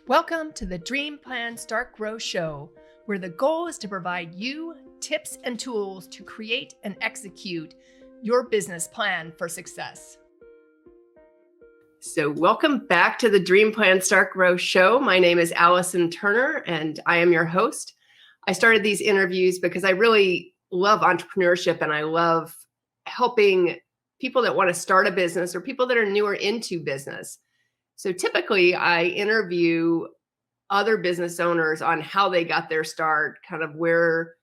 Welcome to the Dream Plan Start Grow Show, where the goal is to provide you tips and tools to create and execute your business plan for success. So welcome back to the Dream Plan Start Grow Show. My name is Allison Turner, and I am your host. I started these interviews because I really love entrepreneurship, and I love helping people that want to start a business or people that are newer into business. So typically I interview other business owners on how they got their start, kind of where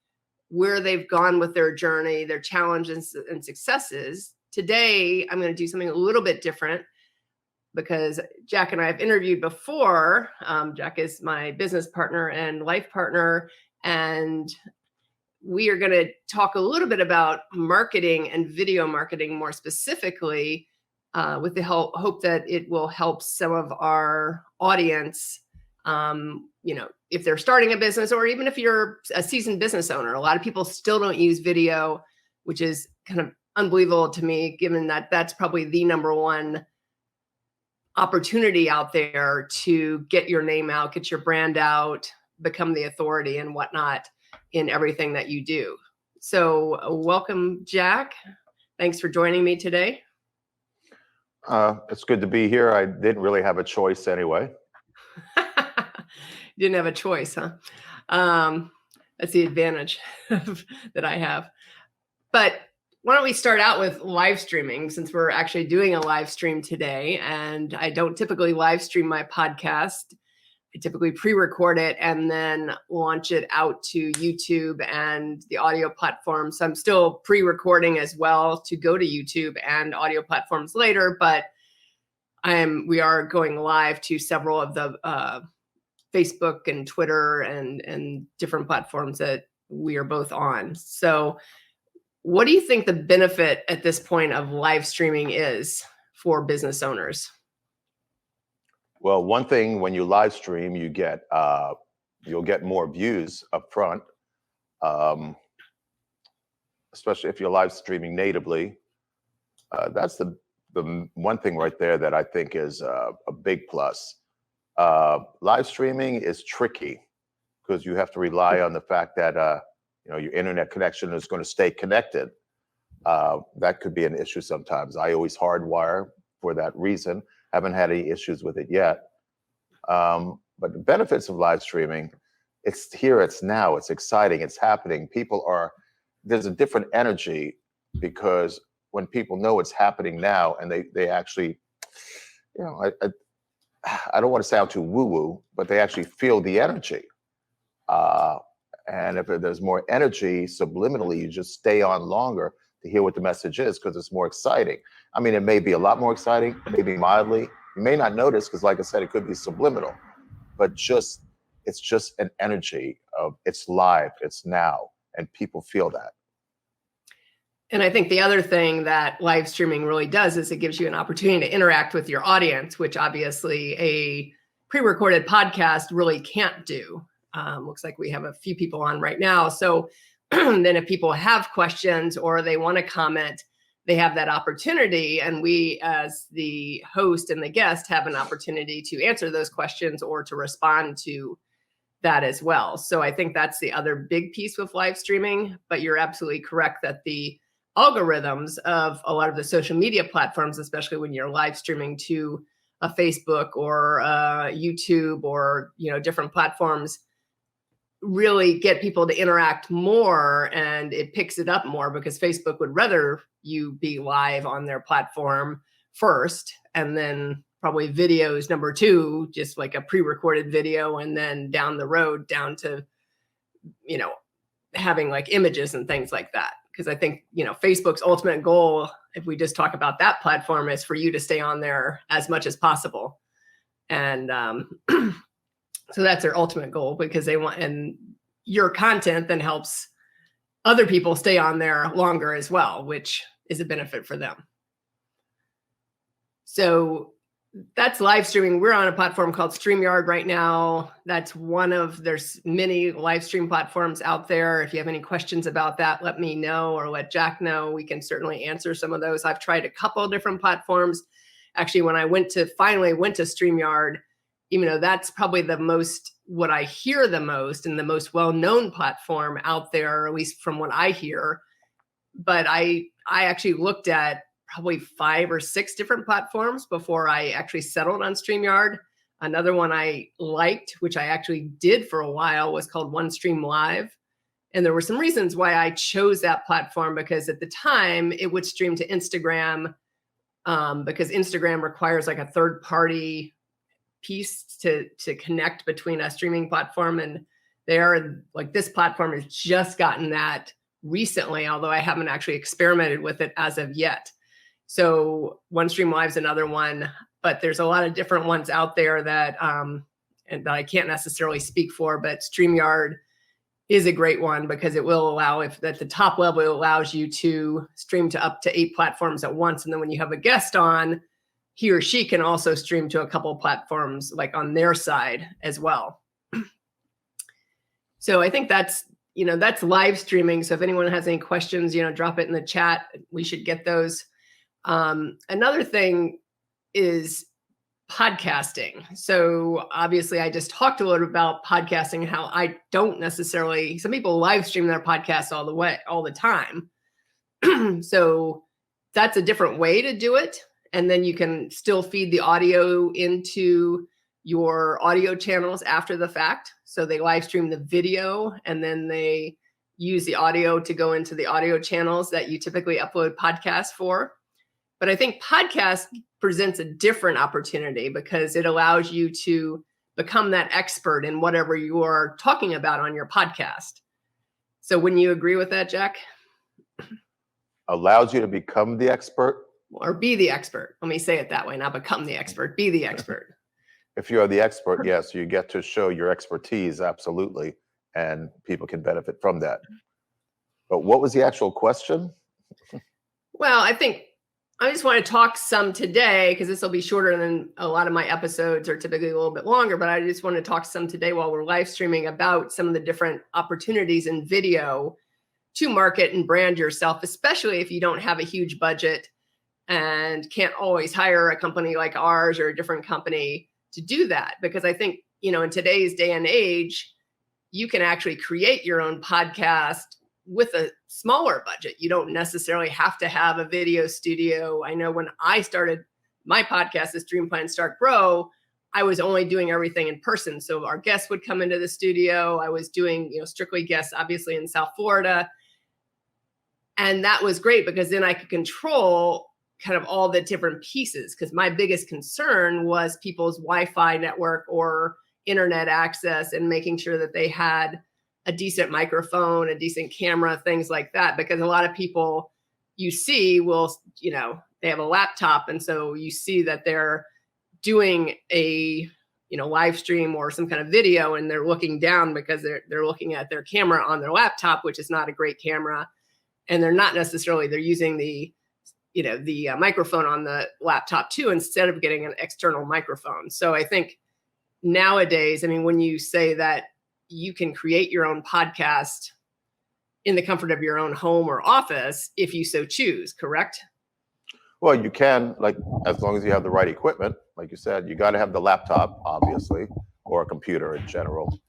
they've gone with their journey, their challenges and successes. Today, I'm going to do something a little bit different because Jack and I have interviewed before. Jack is my business partner and life partner, and we are going to talk a little bit about marketing and video marketing more specifically, with the hope that it will help some of our audience, if they're starting a business or even if you're a seasoned business owner. A lot of people still don't use video, which is kind of unbelievable to me, given that that's probably the number one opportunity out there to get your name out, get your brand out, become the authority and whatnot in everything that you do. So welcome, Jack. Thanks for joining me today. It's good to be here. I didn't really have a choice anyway. Didn't have a choice, huh? That's the advantage that I have. But why don't we start out with live streaming, since we're actually doing a live stream today, and I don't typically live stream my podcast. I typically pre-record it and then launch it out to YouTube and the audio platforms. So I'm still pre-recording as well to go to YouTube and audio platforms later, but we are going live to several of the Facebook and Twitter and different platforms that we are both on. So what do you think the benefit at this point of live streaming is for business owners? Well, one thing, when you live stream, you'll get more views up front, especially if you're live streaming natively. That's the one thing right there that I think is a big plus. Live streaming is tricky because you have to rely on the fact that your internet connection is going to stay connected. That could be an issue sometimes. I always hardwire for that reason. Haven't had any issues with it yet. But the benefits of live streaming, it's here, it's now, it's exciting, it's happening. There's a different energy because when people know it's happening now and they actually, I don't want to sound too woo-woo, but they actually feel the energy. And if there's more energy subliminally, you just stay on longer to hear what the message is because it's more exciting. I mean, it may be a lot more exciting, maybe mildly. You may not notice because, like I said, it could be subliminal, but it's just an energy of it's live, it's now, and people feel that. And I think the other thing that live streaming really does is it gives you an opportunity to interact with your audience, which obviously a pre-recorded podcast really can't do. Looks like we have a few people on right now. So then if people have questions or they want to comment, they have that opportunity. And we, as the host and the guest, have an opportunity to answer those questions or to respond to that as well. So I think that's the other big piece with live streaming. But you're absolutely correct that the algorithms of a lot of the social media platforms, especially when you're live streaming to a Facebook or YouTube or different platforms, really get people to interact more, and it picks it up more because Facebook would rather you be live on their platform first, and then probably videos number two, just like a pre-recorded video, and then down the road down to having like images and things like that. Because I think Facebook's ultimate goal, if we just talk about that platform, is for you to stay on there as much as possible. And so that's their ultimate goal, because they want, and your content then helps other people stay on there longer as well, which is a benefit for them. So that's live streaming. We're on a platform called StreamYard right now. There's many live stream platforms out there. If you have any questions about that, let me know or let Jack know. We can certainly answer some of those. I've tried a couple of different platforms. Actually, when I finally went to StreamYard, even though that's probably what I hear the most and the most well-known platform out there, at least from what I hear. But I actually looked at probably 5 or 6 different platforms before I actually settled on StreamYard. Another one I liked, which I actually did for a while, was called OneStream Live. And there were some reasons why I chose that platform, because at the time it would stream to Instagram, because Instagram requires like a third party piece to connect between a streaming platform. And this platform has just gotten that recently, although I haven't actually experimented with it as of yet. So OneStream Live is another one, but there's a lot of different ones out there that and that I can't necessarily speak for, but StreamYard is a great one because it will allow, if at the top level, it allows you to stream to up to 8 platforms at once. And then when you have a guest on, he or she can also stream to a couple of platforms like on their side as well. So I think that's live streaming. So if anyone has any questions, drop it in the chat. We should get those. Another thing is podcasting. So obviously I just talked a little about podcasting, how I don't necessarily, some people live stream their podcasts all the time. So that's a different way to do it. And then you can still feed the audio into your audio channels after the fact. So they live stream the video and then they use the audio to go into the audio channels that you typically upload podcasts for. But I think podcast presents a different opportunity because it allows you to become that expert in whatever you are talking about on your podcast. So wouldn't you agree with that, Jack? Allows you to become the expert? Or be the expert. Let me say it that way, not become the expert, be the expert. If you are the expert, yes, you get to show your expertise, absolutely, and people can benefit from that. But what was the actual question? Well, I think I just want to talk some today, because this will be shorter than a lot of my episodes are typically a little bit longer, but I just want to talk some today while we're live streaming about some of the different opportunities in video to market and brand yourself, especially if you don't have a huge budget and can't always hire a company like ours or a different company to do that. Because I think, in today's day and age, you can actually create your own podcast with a smaller budget. You don't necessarily have to have a video studio. I know when I started my podcast, this Dream Plan Start Grow, I was only doing everything in person. So our guests would come into the studio. I was doing, strictly guests, obviously in South Florida. And that was great because then I could control kind of all the different pieces, because my biggest concern was people's Wi-Fi network or internet access and making sure that they had a decent microphone, a decent camera, things like that. Because a lot of people you see will, they have a laptop. And so you see that they're doing a, live stream or some kind of video and they're looking down because they're looking at their camera on their laptop, which is not a great camera. And they're using the microphone on the laptop too, instead of getting an external microphone. So I think nowadays, when you say that you can create your own podcast in the comfort of your own home or office, if you so choose, correct? Well, you can, as long as you have the right equipment. Like you said, you got to have the laptop, obviously, or a computer in general.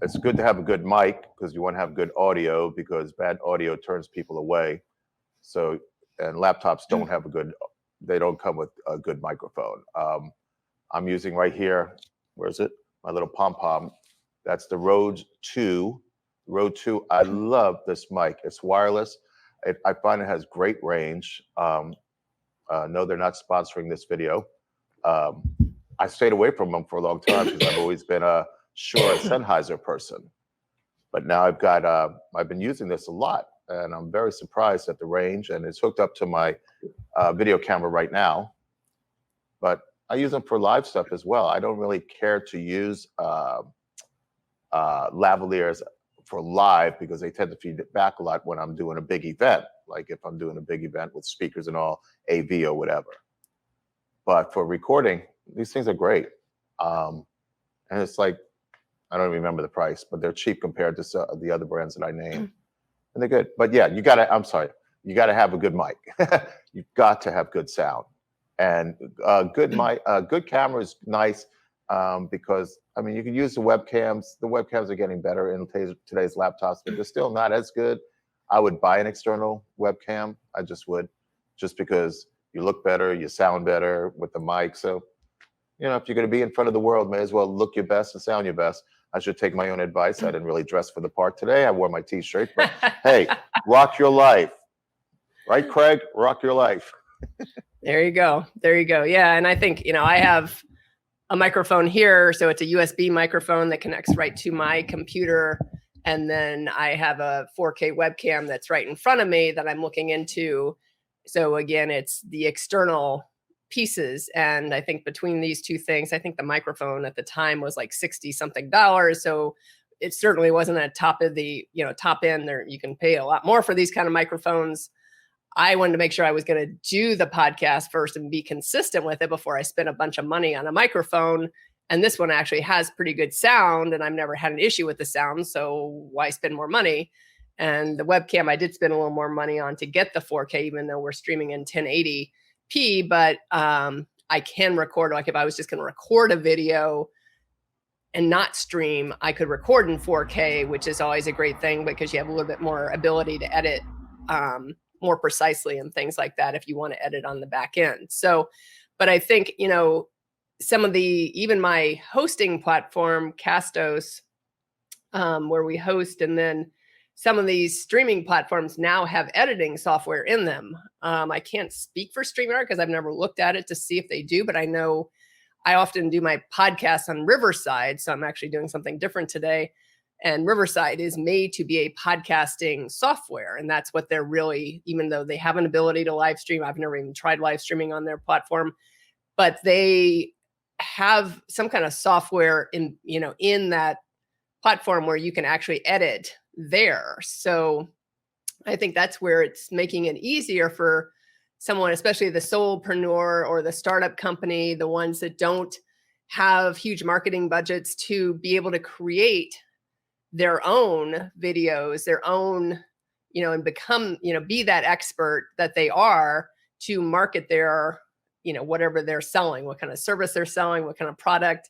It's good to have a good mic because you want to have good audio, because bad audio turns people away. So, and laptops don't have they don't come with a good microphone. I'm using right here, where is it? My little pom-pom. That's the Rode 2. I love this mic. It's wireless. I find it has great range. No, they're not sponsoring this video. I stayed away from them for a long time because I've always been a Shure Sennheiser person. But now I've been using this a lot, and I'm very surprised at the range, and it's hooked up to my video camera right now. But I use them for live stuff as well. I don't really care to use lavaliers for live because they tend to feed it back a lot when I'm doing a big event, like if I'm doing a big event with speakers and all, AV or whatever. But for recording, these things are great. And it's like, I don't remember the price, but they're cheap compared to the other brands that I named. And they're good. But yeah, you got to have a good mic. You've got to have good sound. And good camera is nice because I mean, you can use the webcams. The webcams are getting better in today's laptops, but they're still not as good. I would buy an external webcam. I just would, just because you look better, you sound better with the mic. So, you know, if you're going to be in front of the world, may as well look your best and sound your best. I should take my own advice. I didn't really dress for the part today. I wore my t-shirt, but hey, rock your life. Right, Craig? Rock your life. There you go. There you go. Yeah. And I think, you know, I have a microphone here. So it's a USB microphone that connects right to my computer. And then I have a 4K webcam that's right in front of me that I'm looking into. So again, it's the external pieces. And I think between these two things, I think the microphone at the time was like $60 something. So it certainly wasn't a top of the, you know, top end there. You can pay a lot more for these kind of microphones. I wanted to make sure I was going to do the podcast first and be consistent with it before I spent a bunch of money on a microphone. And this one actually has pretty good sound, and I've never had an issue with the sound. So why spend more money? And the webcam, I did spend a little more money on to get the 4K, even though we're streaming in 1080p. But I can record, like if I was just going to record a video and not stream, I could record in 4K, which is always a great thing because you have a little bit more ability to edit more precisely and things like that if you want to edit on the back end. So, but I think, you know, some of the, even my hosting platform, Castos, where we host, and then some of these streaming platforms now have editing software in them. I can't speak for StreamYard because I've never looked at it to see if they do, but I know I often do my podcast on Riverside. So I'm actually doing something different today. And Riverside is made to be a podcasting software. And that's what they're really, even though they have an ability to live stream, I've never even tried live streaming on their platform, but they have some kind of software in, you know, in that platform where you can actually edit there. So I think that's where it's making it easier for someone, especially the solopreneur or the startup company, the ones that don't have huge marketing budgets, to be able to create their own videos, their own, you know, and become, you know, be that expert that they are to market their, you know, whatever they're selling, what kind of service they're selling, what kind of product.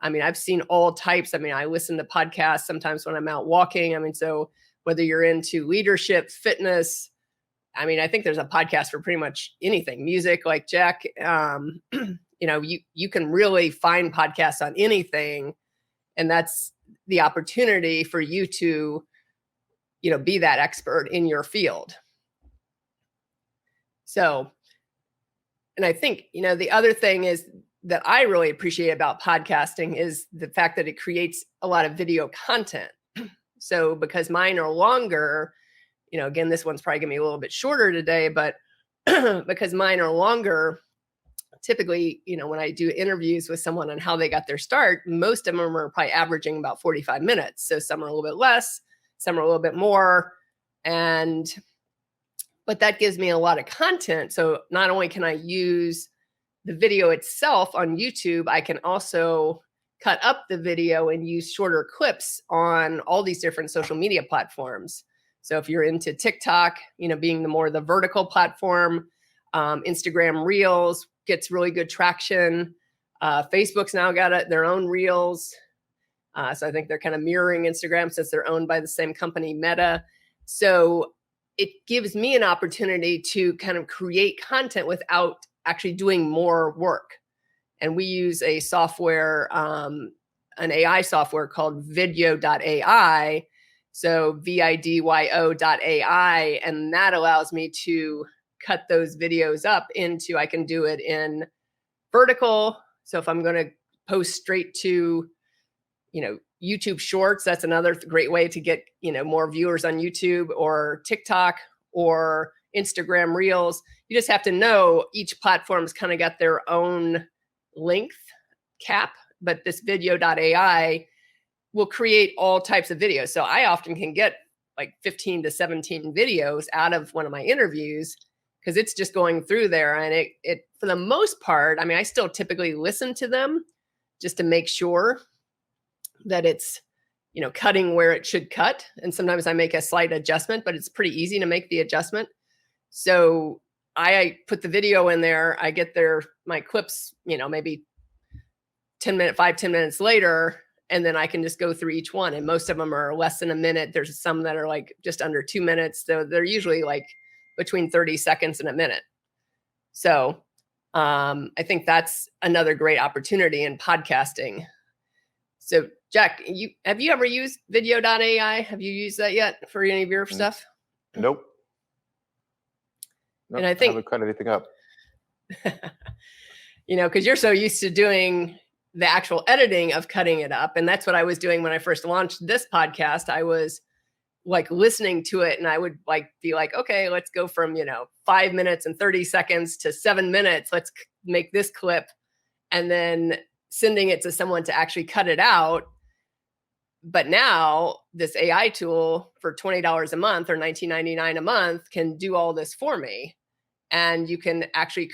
I mean, I've seen all types. I mean, I listen to podcasts sometimes when I'm out walking. I mean, so whether you're into leadership, fitness, I mean, I think there's a podcast for pretty much anything, music, like Jack, you know, you can really find podcasts on anything. And that's the opportunity for you to, you know, be that expert in your field. So, and I think, you know, the other thing is that I really appreciate about podcasting is the fact that it creates a lot of video content. So because mine are longer, you know, again, this one's probably gonna be a little bit shorter today, but because mine are longer, typically, you know, when I do interviews with someone on how they got their start, most of them are probably averaging about 45 minutes. So some are a little bit less, some are a little bit more. But that gives me a lot of content. So not only can I use the video itself on YouTube, I can also cut up the video and use shorter clips on all these different social media platforms. So if you're into TikTok, you know, being the vertical platform, Instagram Reels gets really good traction. Facebook's now got their own Reels. So I think they're kind of mirroring Instagram since they're owned by the same company, Meta. So it gives me an opportunity to kind of create content without actually doing more work. And we use a software, an AI software called video.ai. So vidyo.ai. And that allows me to cut those videos up into, I can do it in vertical. So if I'm going to post straight to, you know, YouTube Shorts, that's another great way to get, you know, more viewers on YouTube, or TikTok or Instagram Reels. You just have to know each platform's kind of got their own length cap, but this video.ai will create all types of videos. So I often can get like 15 to 17 videos out of one of my interviews because it's just going through there. And it for the most part, I mean, I still typically listen to them just to make sure that it's, you know, cutting where it should cut. And sometimes I make a slight adjustment, but it's pretty easy to make the adjustment. So I put the video in there, I get my clips, you know, maybe 10 minutes later, and then I can just go through each one. And most of them are less than a minute. There's some that are like just under 2 minutes. So they're usually like between 30 seconds and a minute. So I think that's another great opportunity in podcasting. So Jack, have you ever used video.ai? Have you used that yet for any of your stuff? Nope. And I think haven't cut anything up. Because you're so used to doing the actual editing of cutting it up. And that's what I was doing when I first launched this podcast. I was like listening to it and I would like be like, okay, let's go from, 5 minutes and 30 seconds to 7 minutes. Let's make this clip, and then sending it to someone to actually cut it out. But now this AI tool for $20 a month or $19.99 a month can do all this for me. And you can actually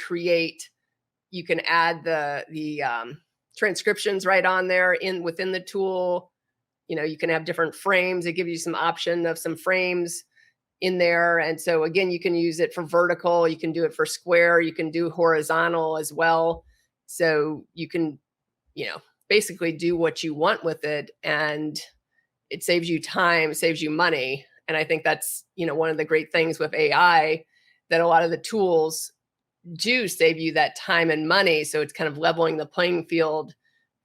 you can add the transcriptions right on there within the tool. You can have different frames. It gives you some option of some frames in there. And so again, you can use it for vertical, you can do it for square, you can do horizontal as well. So you can, basically do what you want with it, and it saves you time, saves you money. And I think that's, one of the great things with AI, that a lot of the tools do save you that time and money. So it's kind of leveling the playing field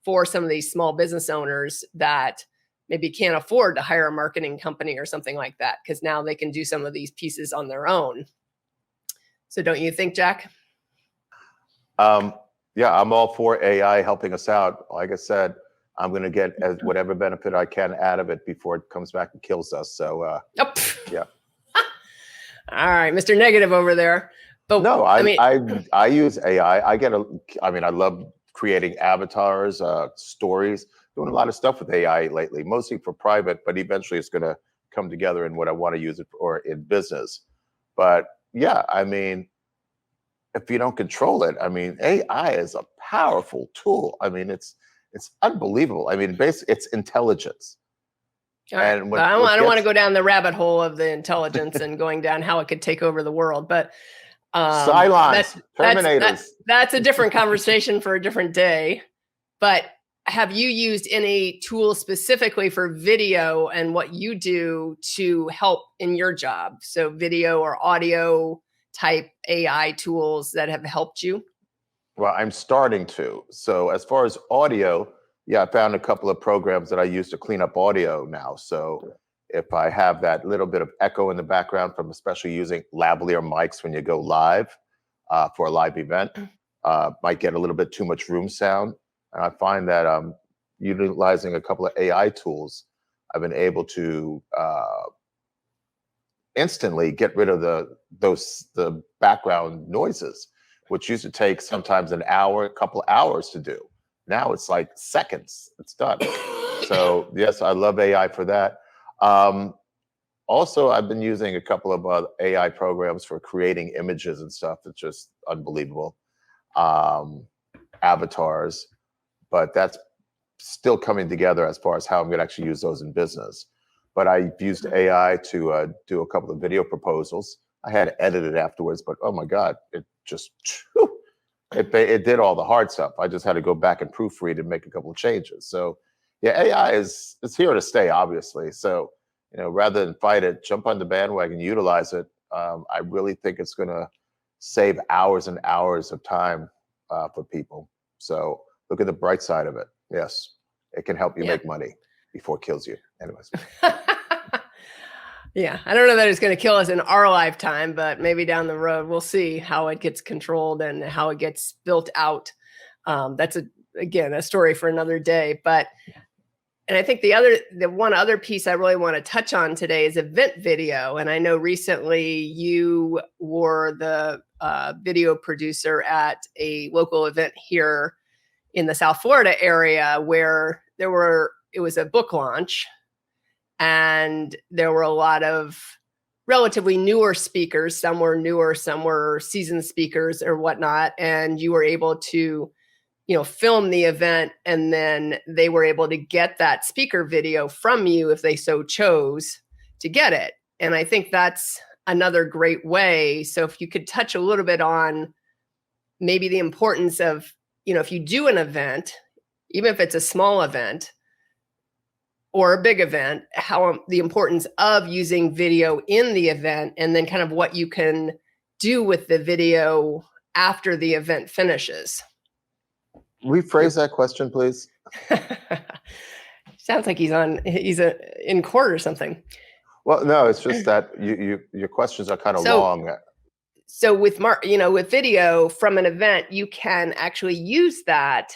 for some of these small business owners that maybe can't afford to hire a marketing company or something like that, because now they can do some of these pieces on their own. So don't you think, Jack? Yeah, I'm all for AI helping us out. Like I said, I'm going to get whatever benefit I can out of it before it comes back and kills us. So, yeah. All right, Mr. Negative over there. But no, I use AI. I love creating avatars, stories, doing a lot of stuff with AI lately, mostly for private, but eventually it's going to come together in what I want to use it for in business. But yeah, if you don't control it, AI is a powerful tool. It's unbelievable. Basically, it's intelligence. Right. And I don't want to go down the rabbit hole of the intelligence and going down how it could take over the world, but Cylons, Terminators. That's a different conversation for a different day. But have you used any tool specifically for video and what you do to help in your job? So video or audio type AI tools that have helped you? Well, I'm starting to. So as far as audio, yeah, I found a couple of programs that I use to clean up audio now. So if I have that little bit of echo in the background from especially using lavalier mics when you go live for a live event, might get a little bit too much room sound. And I find that utilizing a couple of AI tools, I've been able to instantly get rid of the background noises, which used to take sometimes an hour, a couple of hours to do. Now it's like seconds, it's done. So yes, I love AI for that. Also, I've been using a couple of AI programs for creating images and stuff. It's just unbelievable. Avatars, but that's still coming together as far as how I'm going to actually use those in business. But I used AI to do a couple of video proposals. I had to edit it afterwards, but oh my God, it just, it did all the hard stuff. I just had to go back and proofread and make a couple of changes. So yeah, AI is here to stay, obviously. So, rather than fight it, jump on the bandwagon, utilize it. I really think it's going to save hours and hours of time for people. So look at the bright side of it. Yes, it can help you make money before it kills you. Anyways. Yeah, I don't know that it's going to kill us in our lifetime, but maybe down the road, we'll see how it gets controlled and how it gets built out. That's a story for another day. And I think the one other piece I really want to touch on today is event video. And I know recently you were the video producer at a local event here in the South Florida area where it was a book launch. And there were a lot of relatively newer speakers. Some were newer, some were seasoned speakers or whatnot. And you were able to, film the event, and then they were able to get that speaker video from you if they so chose to get it. And I think that's another great way. So if you could touch a little bit on maybe the importance of, if you do an event, even if it's a small event or a big event, how the importance of using video in the event, and then kind of what you can do with the video after the event finishes. Rephrase that question, please. Sounds like he's in court or something. Well, no, it's just that your questions are kind of long. So with with video from an event, you can actually use that,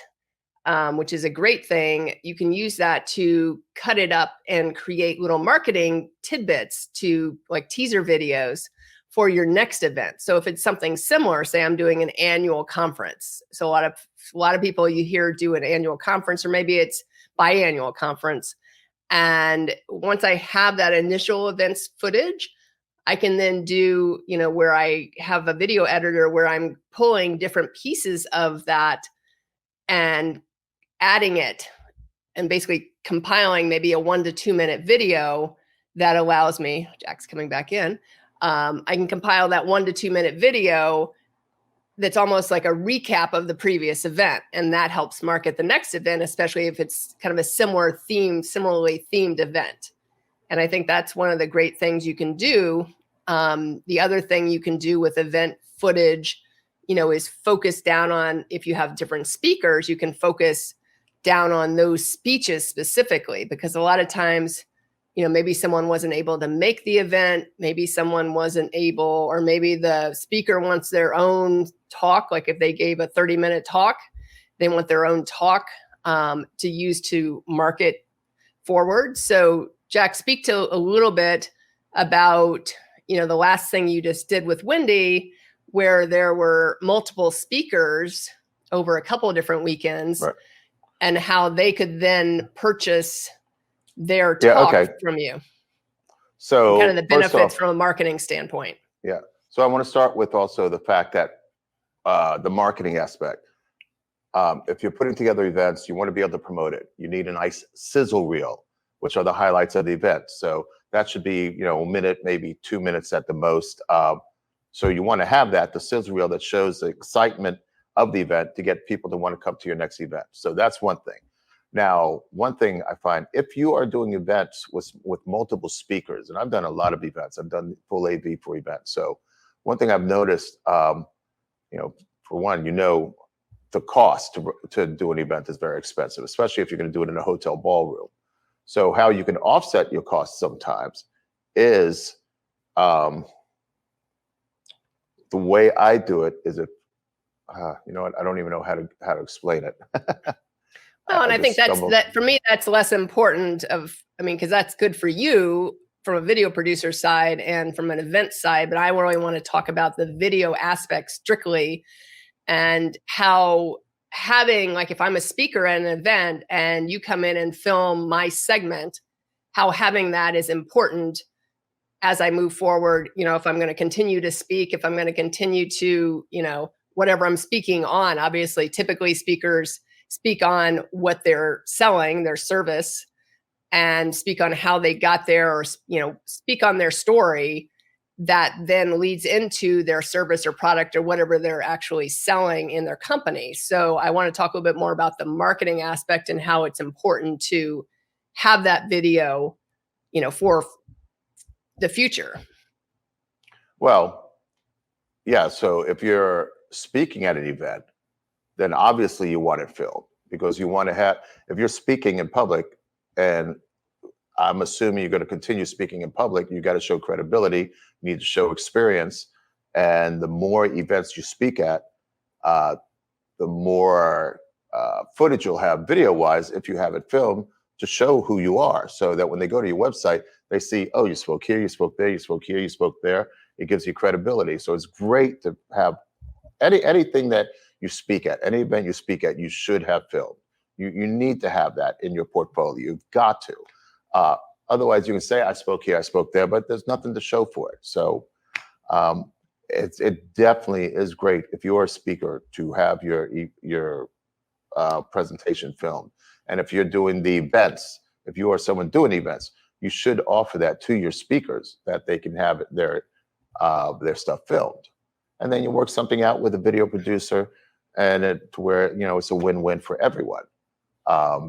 which is a great thing. You can use that to cut it up and create little marketing tidbits to like teaser videos for your next event. So if it's something similar, say I'm doing an annual conference. So a lot of people you hear do an annual conference, or maybe it's biannual conference. And once I have that initial events footage, I can then do, where I have a video editor where I'm pulling different pieces of that and adding it and basically compiling maybe a 1 to 2 minute video that allows me, Jack's coming back in, I can compile that 1 to 2 minute video that's almost like a recap of the previous event. And that helps market the next event, especially if it's kind of a similarly themed event. And I think that's one of the great things you can do. The other thing you can do with event footage, is focus down on, if you have different speakers, you can focus down on those speeches specifically, because a lot of times, maybe someone wasn't able to make the event, maybe someone wasn't able, or maybe the speaker wants their own talk. Like if they gave a 30-minute talk, they want their own talk to use to market forward. So Jack, speak to a little bit about, the last thing you just did with Wendy, where there were multiple speakers over a couple of different weekends, right, and how they could then purchase their talk from you. So and kind of the benefits from a marketing standpoint. Yeah. So I want to start with also the fact that the marketing aspect. If you're putting together events, you want to be able to promote it. You need a nice sizzle reel, which are the highlights of the event. So that should be, a minute, maybe 2 minutes at the most. So you want to have the sizzle reel that shows the excitement of the event to get people to want to come to your next event. So that's one thing. Now, one thing I find, if you are doing events with multiple speakers, and I've done a lot of events, I've done full AV for events. So one thing I've noticed, for one, the cost to do an event is very expensive, especially if you're going to do it in a hotel ballroom. So how you can offset your costs sometimes is, the way I do it is if, I don't even know how to explain it. Well, and I think that for me, that's less important because that's good for you from a video producer side and from an event side, but I really want to talk about the video aspect strictly, and how having, like, if I'm a speaker at an event and you come in and film my segment, how having that is important as I move forward, if I'm going to continue to speak, if I'm going to continue to, whatever I'm speaking on. Obviously, typically speakers speak on what they're selling, their service, and speak on how they got there, or, speak on their story that then leads into their service or product or whatever they're actually selling in their company. So I want to talk a little bit more about the marketing aspect and how it's important to have that video, for the future. Well, yeah. So if you're speaking at an event, then obviously you want it filmed, because you want to have, if you're speaking in public, and I'm assuming you're going to continue speaking in public, you got to show credibility, you need to show experience. And the more events you speak at, the more footage you'll have video wise, if you have it filmed, to show who you are, so that when they go to your website, they see, oh, you spoke here, you spoke there, you spoke here, you spoke there. It gives you credibility. So it's great to have anything that you speak at, any event you speak at, you should have filmed. You need to have that in your portfolio. You've got to. Otherwise, you can say, I spoke here, I spoke there, but there's nothing to show for it. So it definitely is great if you're a speaker to have your presentation filmed. And if you're doing the events, if you are someone doing events, you should offer that to your speakers, that they can have their stuff filmed. And then you work something out with a video producer, and to where it's a win-win for everyone.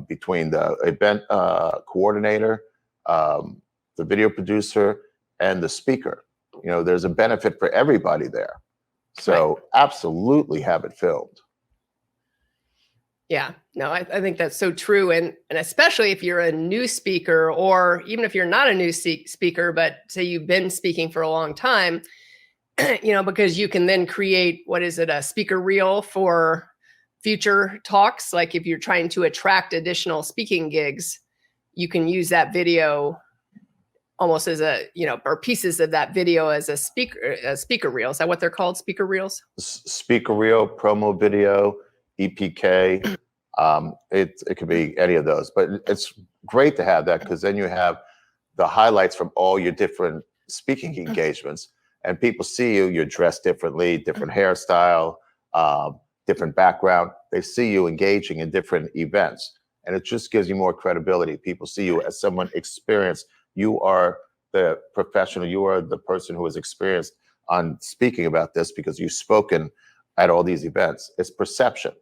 between the event coordinator, the video producer, and the speaker. You know, there's a benefit for everybody there. So absolutely have it filmed. Yeah, no, I think that's so true. And especially if you're a new speaker, or even if you're not a new speaker, but say you've been speaking for a long time, you know, because you can then create, what is it, a speaker reel for future talks. Like if you're trying to attract additional speaking gigs, you can use that video almost as a, you know, or pieces of that video as a speaker reel. Is that what they're called? Speaker reels? Speaker reel, promo video, EPK. It could be any of those, but it's great to have that, because then you have the highlights from all your different speaking engagements, and people see you. You're dressed differently, different hairstyle, different background. They see you engaging in different events, and it just gives you more credibility. People see you as someone experienced. You are the professional. You are the person who is experienced on speaking about this because you've spoken at all these events. It's perception.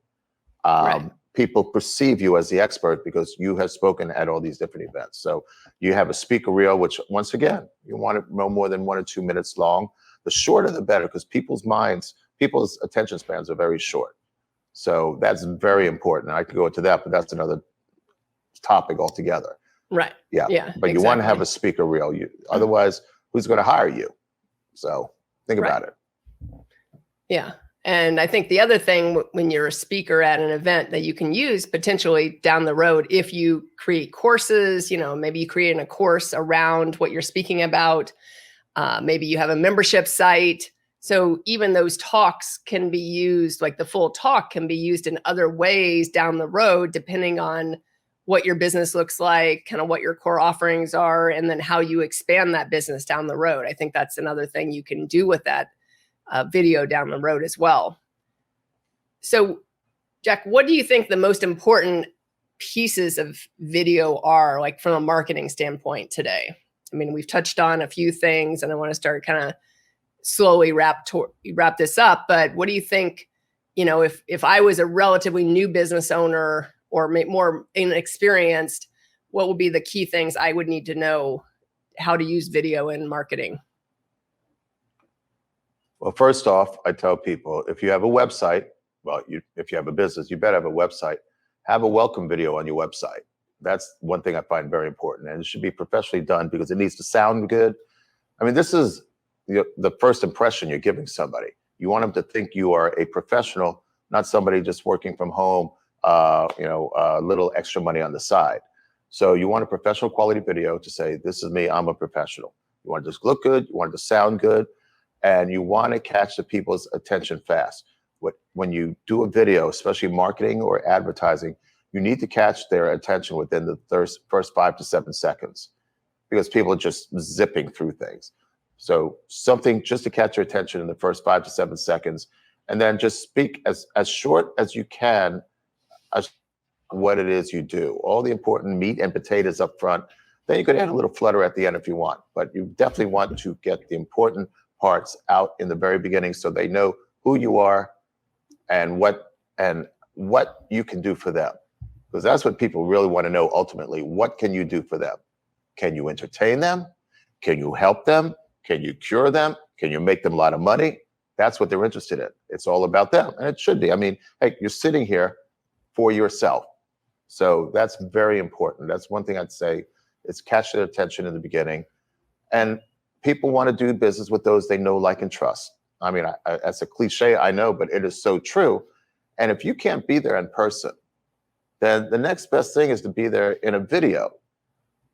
People perceive you as the expert because you have spoken at all these different events. So you have a speaker reel, which once again, you want it no more than 1 or 2 minutes long. The shorter, the better, because people's attention spans are very short. So that's very important. I could go into that, but that's another topic altogether. Right. Yeah. But exactly. You want to have a speaker reel. Otherwise, who's going to hire you? So think about it. Yeah. And I think the other thing, when you're a speaker at an event, that you can use potentially down the road, if you create courses, you know, maybe you create a course around what you're speaking about. Maybe you have a membership site. So even those talks can be used, like the full talk can be used in other ways down the road, depending on what your business looks like, kind of what your core offerings are, and then how you expand that business down the road. I think that's another thing you can do with that video down the road as well. So, Jack, what do you think the most important pieces of video are, like from a marketing standpoint today? I mean, we've touched on a few things, and I want to start kind of slowly wrap this up. But what do you think, you know, if I was a relatively new business owner or more inexperienced, what would be the key things I would need to know how to use video in marketing? Well, first off, I tell people, if you have a website, if you have a business, you better have a website. Have a welcome video on your website. That's one thing I find very important, and it should be professionally done because it needs to sound good. I mean, this is the first impression you're giving somebody. You want them to think you are a professional, not somebody just working from home, a little extra money on the side. So you want a professional quality video to say, this is me, I'm a professional. You want it to look good, you want it to sound good, and you want to catch the people's attention fast. When you do a video, especially marketing or advertising, you need to catch their attention within the first 5 to 7 seconds, because people are just zipping through things. So something just to catch your attention in the first 5 to 7 seconds, and then just speak as short as you can as what it is you do. All the important meat and potatoes up front. Then you could add a little flutter at the end if you want, but you definitely want to get the important parts out in the very beginning so they know who you are and what you can do for them. Because that's what people really want to know ultimately. What can you do for them? Can you entertain them? Can you help them? Can you cure them? Can you make them a lot of money? That's what they're interested in. It's all about them, and it should be. I mean, hey, you're sitting here for yourself. So that's very important. That's one thing I'd say, is catch their attention in the beginning. And people want to do business with those they know, like, and trust. I mean, that's a cliche, I know, but it is so true. And if you can't be there in person, then the next best thing is to be there in a video,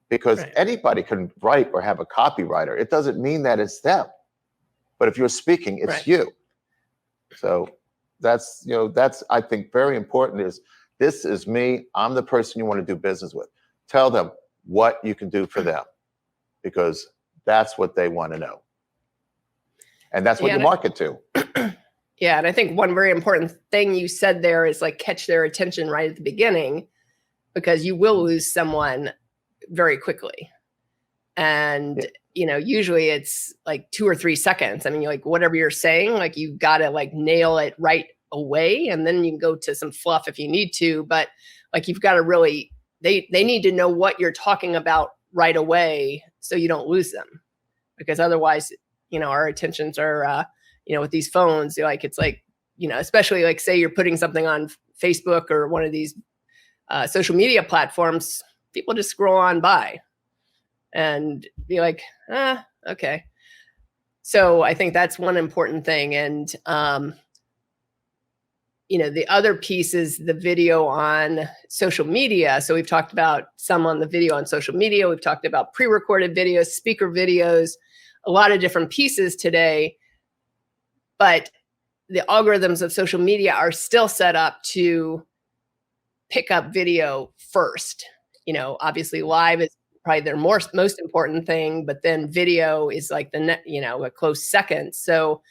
because anybody can write or have a copywriter. It doesn't mean that it's them. But if you're speaking, it's you. So that's I think very important, is this is me. I'm the person you want to do business with. Tell them what you can do for them, because that's what they want to know. And that's what you market to. Yeah. And I think one very important thing you said there is, like, catch their attention right at the beginning, because you will lose someone very quickly. And, usually it's like 2 or 3 seconds. I mean, like, whatever you're saying, like, you got to, like, nail it right away, and then you can go to some fluff if you need to. But like, you've got to really, they need to know what you're talking about right away, so you don't lose them, because otherwise, our attentions are, with these phones, like, it's like, especially like, say you're putting something on Facebook or one of these social media platforms, people just scroll on by and be like, okay. So I think that's one important thing. And, the other piece is the video on social media. So we've talked about some on the video on social media. We've talked about pre-recorded videos, speaker videos, a lot of different pieces today. But the algorithms of social media are still set up to pick up video first. Obviously live is probably their most important thing, but then video is like a close second. So,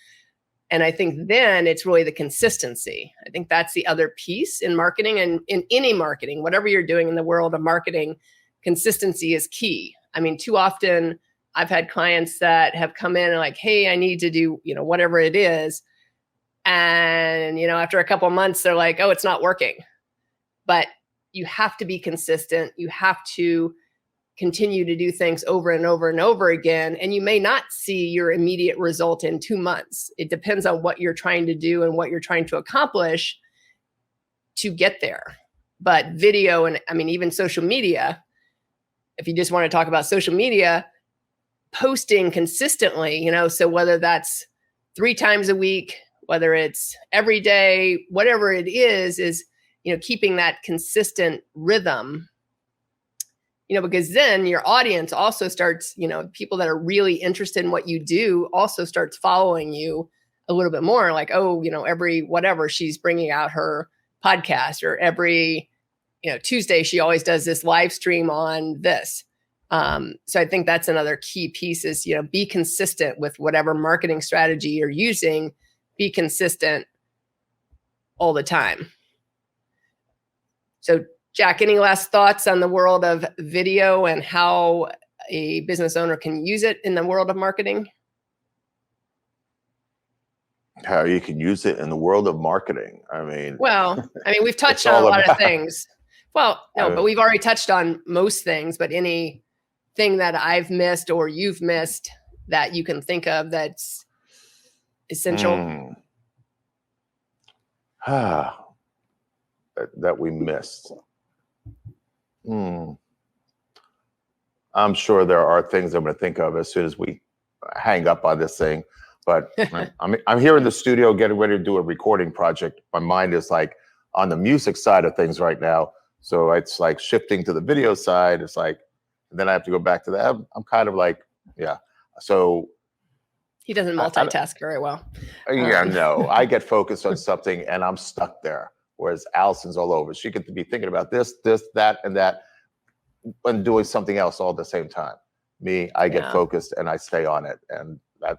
and I think then it's really the consistency. I think that's the other piece in marketing, and in any marketing, whatever you're doing in the world of marketing, consistency is key. I mean, too often I've had clients that have come in and like, hey, I need to do, whatever it is. And, after a couple of months, they're like, oh, it's not working. But you have to be consistent. You have to continue to do things over and over and over again. And you may not see your immediate result in 2 months. It depends on what you're trying to do and what you're trying to accomplish to get there. But video, and I mean, even social media, if you just want to talk about social media, posting consistently, so whether that's 3 times a week, whether it's every day, whatever it is, keeping that consistent rhythm, because then your audience also starts, people that are really interested in what you do also starts following you a little bit more, like, oh, every whatever, she's bringing out her podcast, or every, Tuesday, she always does this live stream on this. So I think that's another key piece is, be consistent with whatever marketing strategy you're using, be consistent all the time. So Jack, any last thoughts on the world of video and how a business owner can use it in the world of marketing? How you can use it in the world of marketing. We've touched on a lot of things. Well, no, but we've already touched on most things, but anything that I've missed or you've missed that you can think of that's essential? That we missed. I'm sure there are things I'm going to think of as soon as we hang up on this thing. But I'm here in the studio getting ready to do a recording project. My mind is like on the music side of things right now. So it's like shifting to the video side. It's like, and then I have to go back to that. I'm kind of like, yeah. So he doesn't multitask very well. No, I get focused on something and I'm stuck there. Whereas Allison's all over. She could be thinking about this, that, and that, and doing something else all at the same time. Me, I get focused and I stay on it. And that,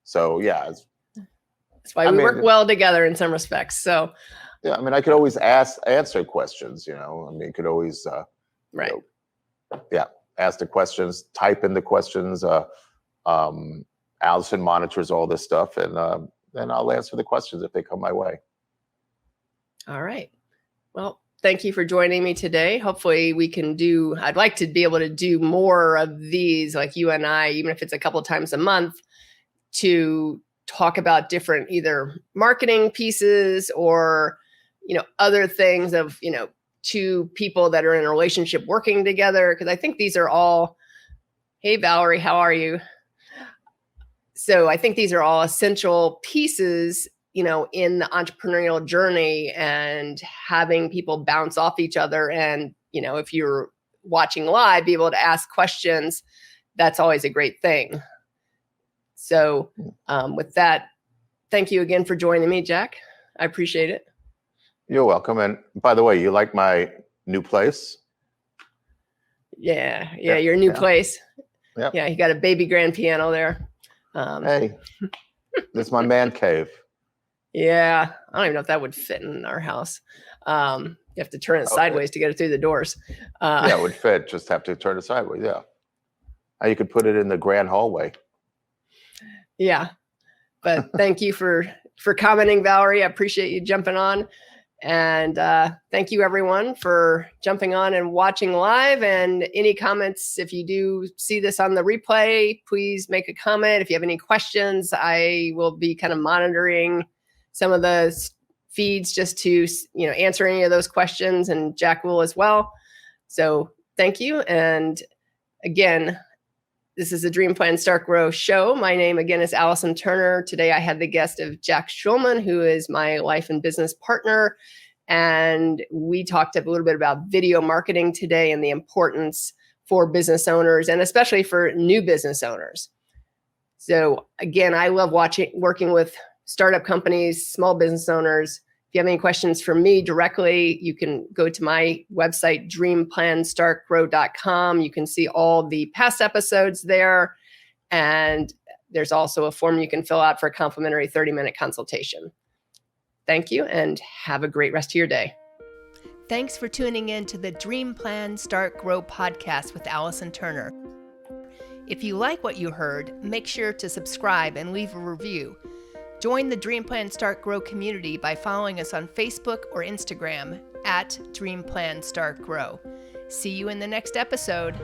so yeah. That's why we work well together in some respects. So yeah, I could always answer questions, could always, right. Ask the questions, type in the questions. Allison monitors all this stuff, and then I'll answer the questions if they come my way. All right. Well, thank you for joining me today. Hopefully I'd like to be able to do more of these, like you and I, even if it's a couple of times a month, to talk about different either marketing pieces or, other things of, two people that are in a relationship working together. Because I think these are all, hey, Valerie, how are you? So I think these are all essential pieces in the entrepreneurial journey, and having people bounce off each other. And, if you're watching live, be able to ask questions. That's always a great thing. So with that, thank you again for joining me, Jack. I appreciate it. You're welcome. And by the way, you like my new place? Yeah. Your new place. Yep. Yeah. You got a baby grand piano there. Hey, this is my man cave. Yeah, I don't even know if that would fit in our house. You have to turn it sideways to get it through the doors. Yeah, it would fit. Just have to turn it sideways. Yeah. You could put it in the grand hallway. Yeah. But thank you for commenting, Valerie. I appreciate you jumping on. And thank you, everyone, for jumping on and watching live. And any comments, if you do see this on the replay, please make a comment. If you have any questions, I will be kind of monitoring some of the feeds just to answer any of those questions, and Jack will as well. So thank you. And again, this is the Dream Plan Start Grow show. My name again is Allison Turner. Today I had the guest of Jack Schulman, who is my life and business partner. And we talked a little bit about video marketing today and the importance for business owners, and especially for new business owners. So again, I love working with startup companies, small business owners. If you have any questions for me directly, you can go to my website, dreamplanstartgrow.com. You can see all the past episodes there. And there's also a form you can fill out for a complimentary 30-minute consultation. Thank you, and have a great rest of your day. Thanks for tuning in to the Dream Plan Start Grow podcast with Allison Turner. If you like what you heard, make sure to subscribe and leave a review. Join the Dream Plan Start Grow community by following us on Facebook or Instagram @Dream Plan Start Grow. See you in the next episode.